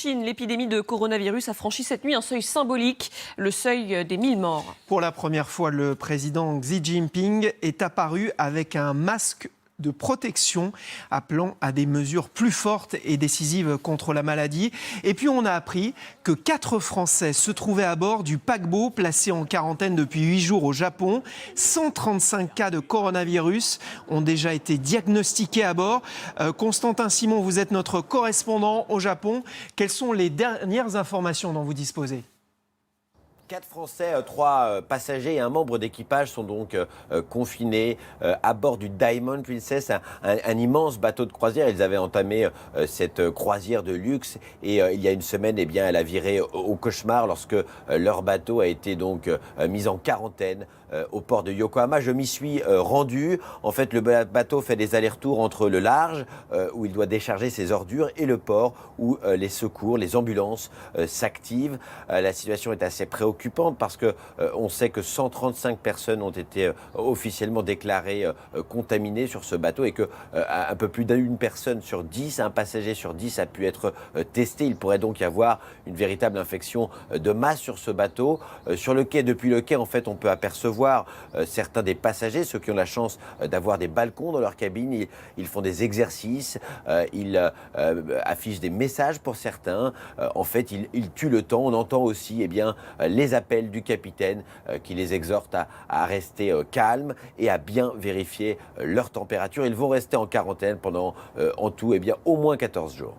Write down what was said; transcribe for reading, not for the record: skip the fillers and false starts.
Chine, l'épidémie de coronavirus a franchi cette nuit un seuil symbolique, le seuil des 1000 morts. Pour la première fois, le président Xi Jinping est apparu avec un masque de protection, appelant à des mesures plus fortes et décisives contre la maladie. Et puis on a appris que 4 Français se trouvaient à bord du paquebot placé en quarantaine depuis 8 jours au Japon. 135 cas de coronavirus ont déjà été diagnostiqués à bord. Constantin Simon, vous êtes notre correspondant au Japon. Quelles sont les dernières informations dont vous disposez ? 4 Français, 3 passagers et un membre d'équipage sont donc confinés à bord du Diamond Princess, un immense bateau de croisière. Ils avaient entamé cette croisière de luxe et il y a une semaine, eh bien, elle a viré au cauchemar lorsque leur bateau a été donc mis en quarantaine au port de Yokohama. Je m'y suis rendu. En fait, le bateau fait des allers-retours entre le large où il doit décharger ses ordures et le port où les secours, les ambulances s'activent. La situation est assez préoccupante parce que on sait que 135 personnes ont été officiellement déclarées contaminées sur ce bateau et que un peu plus d'une personne sur 10, un passager sur 10 a pu être testé. Il pourrait donc y avoir une véritable infection de masse sur ce bateau. Sur le quai, depuis le quai, en fait, on peut apercevoir certains des passagers, ceux qui ont la chance d'avoir des balcons dans leur cabine. Ils font des exercices, ils affichent des messages pour certains. En fait, ils tuent le temps. On entend aussi, eh bien, les appels du capitaine qui les exhorte à rester calmes et à bien vérifier leur température. Ils vont rester en quarantaine pendant en tout, eh bien, au moins 14 jours.